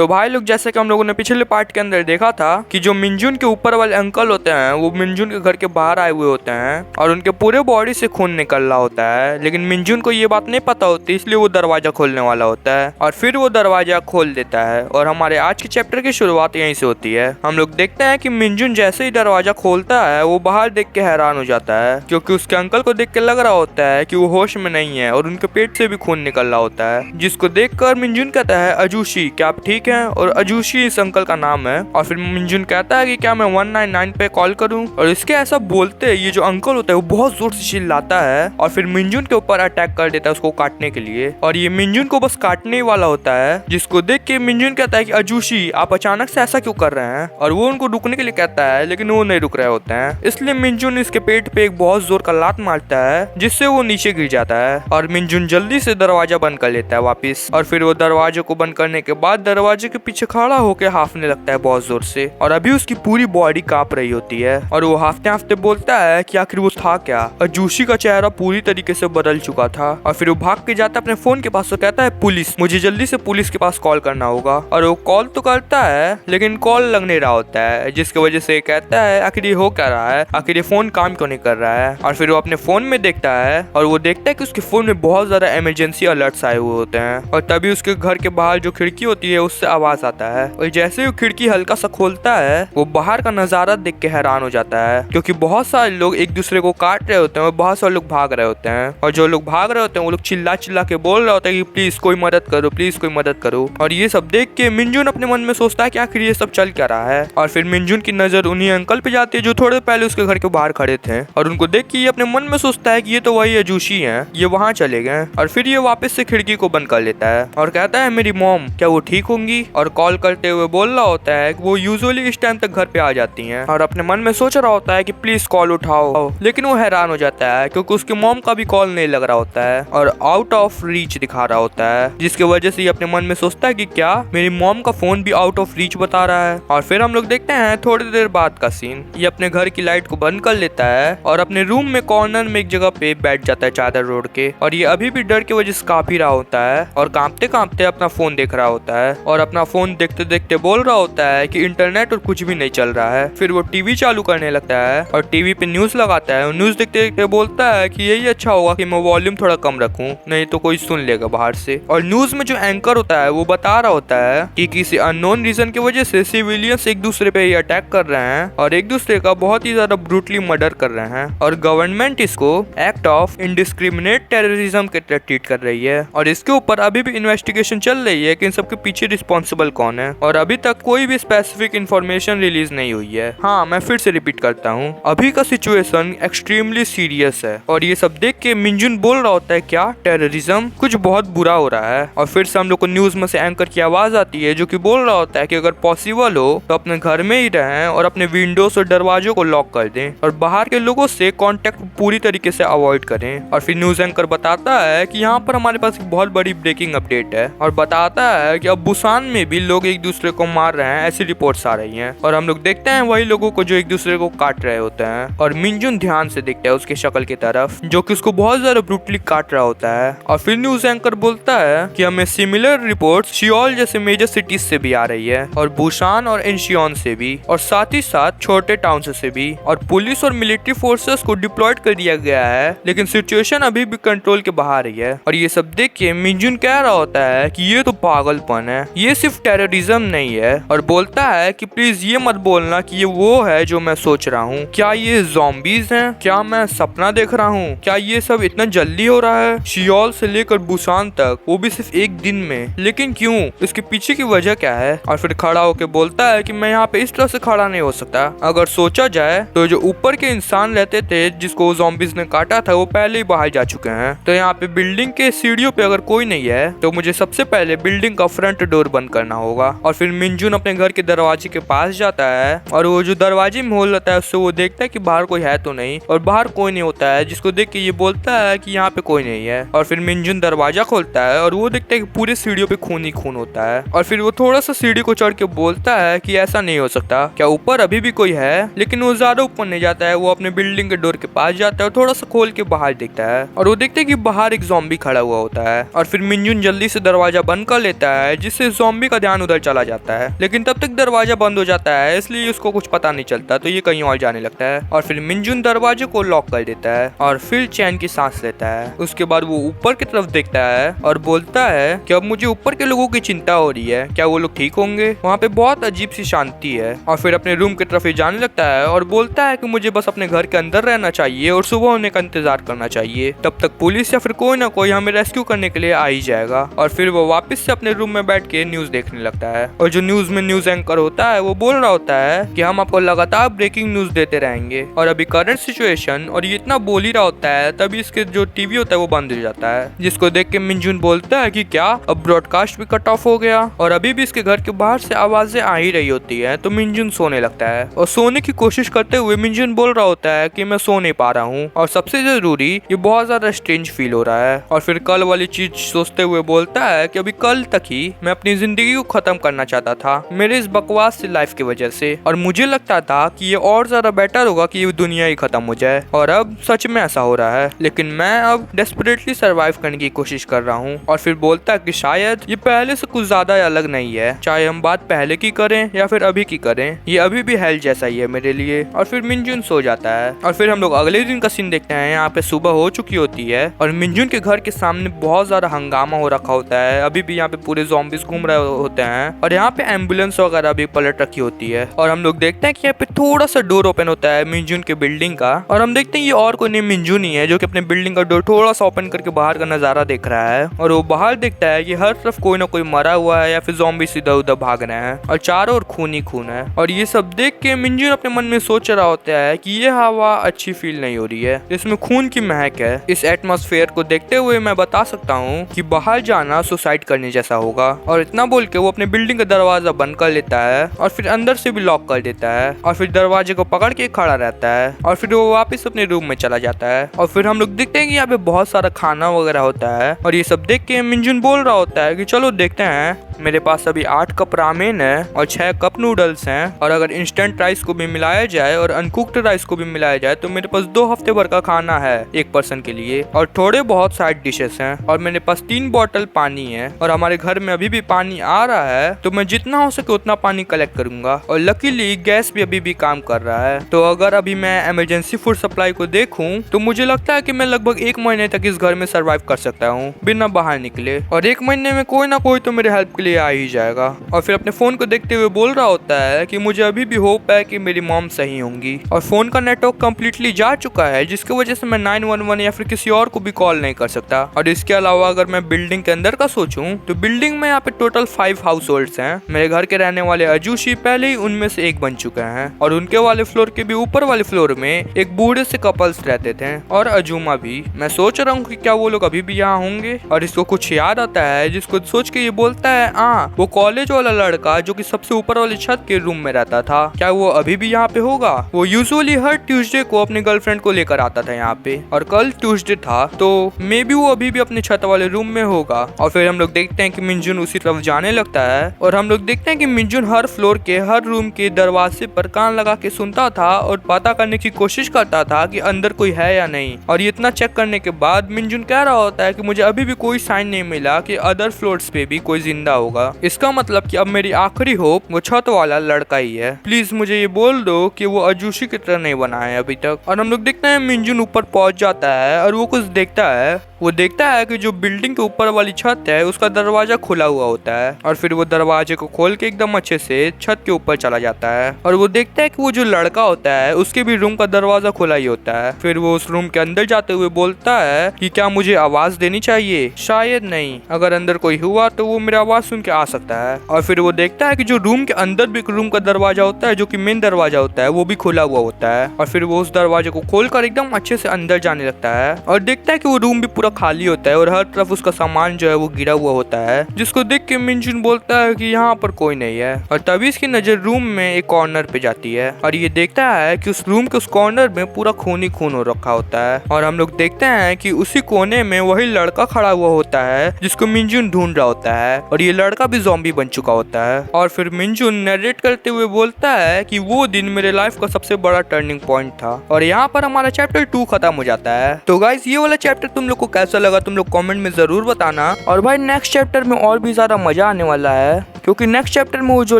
तो भाई लोग, जैसे कि हम लोगों ने पिछले पार्ट के अंदर देखा था कि जो मिंजुन के ऊपर वाले अंकल होते हैं वो मिंजुन के घर के बाहर आए हुए होते हैं और उनके पूरे बॉडी से खून निकल रहा होता है, लेकिन मिंजुन को ये बात नहीं पता होती, इसलिए वो दरवाजा खोलने वाला होता है और फिर वो दरवाजा खोल देता है। और हमारे आज के चैप्टर की शुरुआत यहीं से होती है। हम लोग देखते हैं कि मिंजुन जैसे ही दरवाजा खोलता है वो बाहर देख के हैरान हो जाता है, क्योंकि उसके अंकल को देख के लग रहा होता है कि वो होश में नहीं है और उनके पेट से भी खून निकल रहा होता है, जिसको देखकर मिंजुन कहता है, अजूशी क्या आप ठीक हैं? और अजूशी इस अंकल का नाम है। और फिर मिंजुन कहता है कि क्या मैं 199 पे कॉल करूं? और इसके ऐसा बोलते ये जो अंकल होता है वो बहुत जोर से चिल्लाता है और फिर मिंजुन के ऊपर अटैक कर देता है उसको काटने के लिए। और ये मिंजुन को बस काटने ही वाला होता है, जिसको देख के मिंजुन कहता है कि अजूशी आप अचानक से ऐसा क्यों कर रहे हैं? और वो उनको रुकने के लिए कहता है, लेकिन वो नहीं रुक रहे होते हैं, इसलिए मिंजुन इसके पेट पे एक बहुत जोर का लात मारता है जिससे वो नीचे गिर जाता है। और मिंजुन जल्दी से दरवाजा बंद कर लेता है वापिस। और फिर वो दरवाजे को बंद करने के बाद दरवाजे के पीछे खड़ा होकर हाफने लगता है बहुत जोर से, और अभी उसकी पूरी बॉडी कांप रही होती है। और वो हाफते हाफते बोलता है कि आखिर वो था क्या? अजूशी का चेहरा पूरी तरीके से बदल चुका था। और फिर वो भाग के जाता है अपने फोन के पास तो कहता है, पुलिस, मुझे जल्दी से पुलिस के पास कॉल करना होगा। और वो कॉल तो करता है लेकिन कॉल लग नहीं रहा होता है, जिसकी वजह से कहता है आखिर ये हो क्या रहा है, आखिर ये फोन काम क्यों नहीं कर रहा है। और फिर वो अपने फोन में देखता है और वो देखता है कि उसके फोन में बहुत ज्यादा इमरजेंसी अलर्ट्स आए हुए होते हैं। और तभी उसके घर के बाहर जो खिड़की होती है उससे आवाज आता है, और जैसे ही वो खिड़की हल्का सा खोलता है वो बाहर का नजारा देख के हैरान हो जाता है, क्योंकि बहुत सारे लोग एक दूसरे को काट रहे होते हैं और बहुत सारे लोग भाग रहे होते हैं। और जो लोग भाग रहे होते हैं वो लोग चिल्ला चिल्ला के बोल रहे होते हैं कि प्लीज कोई मदद करो, प्लीज कोई मदद करो। और ये सब देख के मिंजुन अपने मन में सोचता है कि आखिर ये सब चल क्या रहा है। और फिर मिंजुन की नजर उन्हीं अंकल पे जाती है जो थोड़े पहले उसके घर के बाहर खड़े थे, और उनको देख के ये अपने मन में सोचता है कि ये तो वही अजूशी हैं, ये वहाँ चले गए। और फिर ये वापस से खिड़की को बंद कर लेता है और कहता है, मेरी मॉम क्या वो ठीक होंगी? और कॉल करते हुए बोल रहा होता है कि वो यूजुअली इस टाइम तक घर पे आ जाती हैं, और अपने मन में सोच रहा होता है कि प्लीज कॉल उठाओ, लेकिन वो हैरान हो जाता है क्योंकि उसकी मॉम का भी कॉल नहीं लग रहा होता है और आउट ऑफ रीच दिखा रहा होता है, जिसकी वजह से ये अपने मन में सोचता है कि क्या मेरी मॉम का फोन भी आउट ऑफ रीच बता रहा है। और फिर हम लोग देखते हैं थोड़ी देर बाद का सीन, ये अपने घर की लाइट को बंद कर लेता है और अपने रूम में कॉर्नर में एक जगह पे बैठ जाता है चादर ओढ़ के, और ये अभी भी डर की वजह से कांप ही रहा होता है और कांपते कांपते अपना फोन देख रहा होता है, और अपना फोन देखते देखते बोल रहा होता है कि इंटरनेट और कुछ भी नहीं चल रहा है। फिर वो टीवी चालू करने लगता है और टीवी पे न्यूज लगाता है, और न्यूज देखते देखते बोलता है कि यही अच्छा होगा कि मैं वॉल्यूम थोड़ा कम रखूं, नहीं तो कोई सुन लेगा बाहर से। और न्यूज में जो एंकर होता है वो बता रहा होता है कि किसी अननोन रीजन की वजह से सिविलियंस एक दूसरे पे अटैक कर रहे हैं और एक दूसरे का बहुत ही ज्यादा ब्रूटली मर्डर कर रहे हैं, और गवर्नमेंट इसको एक्ट ऑफ इंडिस्क्रिमिनेट टेररिज्म के तहत ट्रीट कर रही है। और इसके ऊपर अभी भी इन्वेस्टिगेशन चल रही है कि इन सबके पीछे रिस्पॉन्सिबल कौन है, और अभी तक कोई भी स्पेसिफिक इंफॉर्मेशन रिलीज नहीं हुई है। हाँ, मैं फिर से रिपीट करता हूँ, अभी का सिचुएशन एक्सट्रीमली सीरियस है। और ये सब देख के मिंजुन बोल रहा होता है, क्या टेररिज्म? कुछ बहुत बुरा हो रहा है। और फिर से हम लोग को न्यूज में से एंकर की आवाज आती है जो कि बोल रहा होता है कि अगर पॉसिबल हो तो अपने घर में ही रहें और अपने विंडोज और दरवाजों को लॉक कर दें और बाहर के लोगों से कांटेक्ट पूरी तरीके से अवॉइड करें। और फिर न्यूज एंकर बताता है कि यहाँ पर हमारे पास एक बहुत बड़ी ब्रेकिंग अपडेट है, और बताता है कि अब बुसान में भी लोग एक दूसरे को मार रहे हैं, ऐसी रिपोर्ट्स आ रही हैं। और हम लोग देखते हैं वही लोगों को जो एक दूसरे को काट रहे होते हैं, और मिंजुन ध्यान से देखता है उसके शक्ल की तरफ जो कि उसको बहुत ज्यादा ब्रूटली काट रहा होता है। और फिर न्यूज एंकर बोलता है कि हमें सिमिलर रिपोर्ट्स शियोल जैसे मेजर सिटीज से भी आ रही है, और बुसान और इंशियोन से भी, और साथ ही साथ छोटे टाउन से भी, और पुलिस और मिलिट्री फोर्सेस को डिप्लॉयड कर दिया गया है, लेकिन सिचुएशन अभी भी कंट्रोल के बाहर ही है। और ये सब देख के मिंजुन कह रहा होता है कि ये तो पागलपन है, ये सिर्फ टेररिज्म नहीं है, और बोलता है कि प्लीज ये मत बोलना कि ये वो है जो मैं सोच रहा हूँ। क्या ये ज़ॉम्बीज हैं? क्या मैं सपना देख रहा हूँ? क्या ये सब इतना जल्दी हो रहा है? शियोल से लेकर बुसान तक, वो भी सिर्फ एक दिन में, लेकिन क्यों? इसके पीछे की वजह क्या है? और फिर खड़ा होकर बोलता है कि मैं यहाँ पे इस तरह से खड़ा नहीं हो सकता। अगर सोचा जाए तो जो ऊपर के इंसान रहते थे जिसको ज़ॉम्बीज ने काटा था वो पहले ही बाहर जा चुके हैं, तो यहाँ पे बिल्डिंग के सीढ़ियों पे अगर कोई नहीं है तो मुझे सबसे पहले बिल्डिंग का फ्रंट डोर बंद करना होगा। और फिर मिंजुन अपने घर के दरवाजे के पास जाता है, और वो जो दरवाजे में होल रहता है उससे वो देखता है कि बाहर कोई है तो नहीं, और बाहर कोई नहीं होता है, जिसको देख के ये बोलता है कि यहाँ पे कोई नहीं है। और फिर मिंजुन दरवाजा खोलता है और वो देखता है कि पूरे सीढ़ियों पे खून ही खून होता है। और फिर वो थोड़ा सा सीढ़ी को चढ़ के बोलता है कि ऐसा नहीं हो सकता, क्या ऊपर अभी भी कोई है? लेकिन वो ज्यादा ऊपर नहीं जाता है, वो अपने बिल्डिंग के डोर के पास जाता है और थोड़ा सा खोल के बाहर देखता है, और वो देखता है कि बाहर एक ज़ॉम्बी खड़ा हुआ होता है। और फिर मिंजुन जल्दी से दरवाजा बंद कर लेता है जिससे ज़ॉम्बी का ध्यान उधर चला जाता है, लेकिन तब तक दरवाजा बंद हो जाता है, इसलिए उसको कुछ पता नहीं चलता, तो ये कहीं और जाने लगता है। और फिर मिनजुन दरवाजे को लॉक कर देता है और फिर चैन की सांस लेता है। उसके बाद वो ऊपर की तरफ देखता है और बोलता है कि अब मुझे ऊपर के लोगों की चिंता हो रही है, क्या वो लोग ठीक होंगे। वहाँ पे बहुत अजीब सी शांति है। और फिर अपने रूम की तरफ जाने लगता है और बोलता है कि मुझे बस अपने घर के अंदर रहना चाहिए और सुबह होने का इंतजार करना चाहिए, तब तक पुलिस या फिर कोई ना कोई हमें रेस्क्यू करने के लिए आ ही जाएगा। और फिर वो वापस से अपने रूम में बैठ के न्यूज देखने लगता है। और जो न्यूज में न्यूज एंकर होता है वो बोल रहा होता है कि हम आपको लगातार ब्रेकिंग न्यूज देते रहेंगे और अभी करंट सिचुएशन, और ये इतना बोल ही रहा होता है तभी इसके जो टीवी होता है वो बंद हो जाता है, जिसको देख के मिनजुन बोलता है कि क्या अब ब्रॉडकास्ट भी कट ऑफ हो गया। और अभी भी इसके घर के बाहर से आवाजें आ ही रही होती है, तो मिनजुन सोने लगता है। और सोने की कोशिश करते हुए मिनजुन बोल रहा होता है कि मैं सो नहीं पा रहा हूँ, और सबसे जरूरी ये बहुत ज्यादा स्ट्रेंज फील हो रहा है। और फिर कल वाली चीज सोचते हुए बोलता है कि अभी कल तक ही मैं अपनी जिंदगी को खत्म करना चाहता था मेरे इस बकवास से लाइफ की वजह से, और मुझे लगता था कि ये और ज्यादा बेटर होगा कि ये दुनिया ही खत्म हो जाए, और अब सच में ऐसा हो रहा है। लेकिन मैं अब डेस्परेटली सरवाइव करने की कोशिश कर रहा हूँ। और फिर बोलता है कि शायद ये पहले से कुछ ज्यादा अलग नहीं है, चाहे हम बात पहले की करें या फिर अभी की करें, ये अभी भी हेल जैसा ही है मेरे लिए। और फिर मिनजुन सो जाता है। और फिर हम लोग अगले दिन का सीन देखते हैं। यहाँ पे सुबह हो चुकी होती है और मिनजुन के घर के सामने बहुत ज्यादा हंगामा हो रखा होता है। अभी भी यहाँ पे पूरे ज़ॉम्बीज़ घूम रहे होते हैं और यहाँ पे एम्बुलेंस वगैरह भी पलट रखी होती है। और हम लोग देखते हैं कि यहाँ पे थोड़ा सा डोर ओपन होता है मिनजुन के बिल्डिंग का, और हम देखते हैं ये और कोई नहीं मिनजुन ही है जो कि अपने बिल्डिंग का डोर थोड़ा सा ओपन करके बाहर का नजारा देख रहा है। और वो बाहर देखता है कि हर तरफ कोई ना कोई मरा हुआ है या फिर ज़ॉम्बी इधर उधर भाग रहे हैं और चारों ओर खून ही खून है। और ये सब देख के मिनजुन अपने मन में सोच रहा होता है कि ये हवा अच्छी फील नहीं हो रही है, इसमें खून की महक है। इस एटमॉस्फेयर को देखते हुए मैं बता सकता हूँ कि बाहर जाना सुसाइड करने जैसा होगा। और इतना बोल के वो अपने बिल्डिंग का दरवाजा बंद कर लेता है और फिर अंदर से भी लॉक कर देता है और फिर दरवाजे को पकड़ के खड़ा रहता है और फिर वो वापस अपने रूम में चला जाता है। और फिर हम लोग देखते हैं कि यहाँ पे बहुत सारा खाना वगैरह होता है और ये सब देख के मिनजुन बोल रहा होता है कि चलो देखते हैं, मेरे पास अभी 8 कप रामेन है और 6 कप नूडल्स हैं, और अगर इंस्टेंट राइस को भी मिलाया जाए और अनकुक्ड राइस को भी मिलाया जाए तो मेरे पास 2 हफ्ते भर का खाना है एक पर्सन के लिए, और थोड़े बहुत साइड डिशेस हैं, और मेरे पास 3 बॉटल पानी है, और हमारे घर में अभी भी पानी आ रहा है, तो मैं जितना हो सके उतना पानी कलेक्ट करूंगा। और लकीली गैस भी अभी भी काम कर रहा है, तो अगर अभी मैं इमरजेंसी फूड सप्लाई को देखूं तो मुझे लगता है कि मैं लगभग 1 महीने तक इस घर में सर्वाइव कर सकता हूँ बिना बाहर निकले, और 1 महीने में कोई ना कोई तो मेरे हेल्प के लिए आ ही जाएगा। और फिर अपने फोन को देखते हुए बोल रहा होता है कि मुझे अभी भी होप है कि मेरी मॉम सही होंगी, और फोन का नेटवर्क कम्प्लीटली जा चुका है जिसकी वजह से मैं 911 या फिर किसी और को भी कॉल नहीं कर सकता। और इसके अलावा अगर मैं बिल्डिंग के अंदर का सोचूं तो बिल्डिंग में यहाँ पे टोटल 5 हाउस होल्ड्स हैं। मेरे घर के रहने वाले अजूशी पहले ही उनमें से एक बन चुके हैं, और उनके वाले फ्लोर के भी ऊपर वाले फ्लोर में एक बूढ़े से कपल्स रहते थे और अजूमा भी। मैं सोच रहा हूँ कि क्या वो लोग अभी भी यहाँ होंगे। और इसको कुछ याद आता है जिसको सोच के ये बोलता है वो कॉलेज वाला लड़का जो कि सबसे ऊपर वाली छत के रूम में रहता था, क्या वो अभी भी यहाँ पे होगा। वो यूजुअली हर ट्यूसडे को अपने गर्लफ्रेंड को लेकर आता था यहाँ पे, और कल ट्यूसडे था तो मे बी वो अभी भी अपने छत वाले रूम में होगा। और फिर हम लोग देखते हैं कि मिनजुन उसी तरफ जाने लगता है, और हम लोग देखते हैं कि मिनजुन हर फ्लोर के हर रूम के दरवाजे पर कान लगा के सुनता था और पता करने की कोशिश करता था कि अंदर कोई है या नहीं। और ये इतना चेक करने के बाद मिनजुन कह रहा होता है कि मुझे अभी भी कोई साइन नहीं मिला कि अदर फ्लोर्स पे भी कोई जिंदा होगा। इसका मतलब कि अब मेरी आखिरी होप वो छत वाला लड़का ही है। प्लीज मुझे ये बोल दो कि वो अजूशी की तरह नहीं बना है अभी तक। और हम लोग देखते हैं मिनजुन ऊपर पहुंच जाता है और वो कुछ देखता है। वो देखता है कि जो बिल्डिंग के ऊपर वाली छत है उसका दरवाजा खुला हुआ होता है, और फिर वो दरवाजे को खोल के एकदम अच्छे से छत के ऊपर चला जाता है। और वो देखता है कि वो जो लड़का होता है उसके भी रूम का दरवाजा खुला ही होता है। फिर वो उस रूम के अंदर जाते हुए बोलता है कि क्या मुझे आवाज देनी चाहिए, शायद नहीं, अगर अंदर कोई हुआ तो वो मेरी आवाज सुन के आ सकता है। और फिर वो देखता है कि जो रूम के अंदर भी एक रूम का दरवाजा होता है जो कि मेन दरवाजा होता है वो भी खुला हुआ होता है। और फिर वो उस दरवाजे को खोलकर एकदम अच्छे से अंदर जाने लगता है और देखता है कि वो रूम भी पूरा खाली होता है और हर तरफ उसका सामान जो है वो गिरा हुआ होता है, जिसको देख के मिनजुन बोलता है कि यहाँ पर कोई नहीं है। और तभी इसकी नजर रूम में एक कॉर्नर पे जाती है और ये देखता है कि उस रूम के उस कॉर्नर में पूरा खून ही खून हो रखा होता है। और हम लोग देखते हैं कि उसी कोने में वही लड़का खड़ा हुआ होता है जिसको मिनजुन ढूंढ रहा होता है, और ये लड़का भी ज़ॉम्बी बन चुका होता है। और फिर मिनजुन नरेट करते हुए बोलता है कि वो दिन मेरे लाइफ का सबसे बड़ा टर्निंग पॉइंट था। और यहाँ पर हमारा चैप्टर 2 खत्म हो जाता है। तो गाइस ये वाला चैप्टर तुम लोग को कैसा लगा तुम लोग कमेंट में जरूर बताना, और भाई नेक्स्ट चैप्टर में और भी ज्यादा मजा आने वाला है। क्योंकि नेक्स्ट चैप्टर में वो जो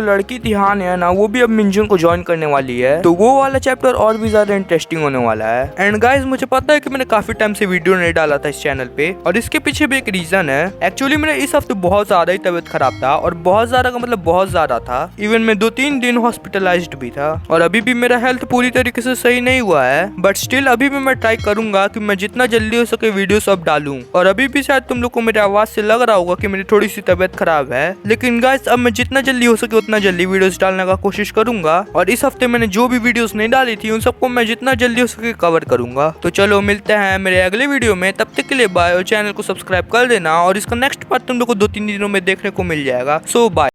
लड़की थी हान है ना, वो भी अब मिनजुन को ज्वाइन करने वाली है, तो वो वाला चैप्टर और भी ज्यादा इंटरेस्टिंग होने वाला है। एंड गाइस मुझे पता है कि मैंने काफी टाइम से वीडियो नहीं डाला था इस चैनल पे, और इसके पीछे भी एक रीजन है। एक्चुअली मेरा इस हफ्ते बहुत ज्यादा ही तबीयत खराब था, और बहुत ज्यादा का मतलब बहुत ज्यादा था। इवन मैं 2-3 दिन हॉस्पिटलाइज्ड भी था, और अभी भी मेरा हेल्थ पूरी तरीके से सही नहीं हुआ है। बट स्टिल अभी भी मैं ट्राई करूंगा कि मैं जितना जल्दी हो सके वीडियो सब डालूं। और अभी भी शायद तुम लोग को मेरी आवाज से लग रहा होगा कि मेरी थोड़ी सी तबीयत खराब है, लेकिन गाइस अब मैं जितना जल्दी हो सके उतना जल्दी वीडियोस डालने का कोशिश करूंगा। और इस हफ्ते मैंने जो भी वीडियोस नहीं डाली थी उन सबको मैं जितना जल्दी हो सके कवर करूंगा। तो चलो मिलते हैं मेरे अगले वीडियो में, तब तक के लिए बाय। और चैनल को सब्सक्राइब कर देना, और इसका नेक्स्ट पार्ट तुम लोग को 2-3 दिनों में देखने को मिल जाएगा। सो बाय।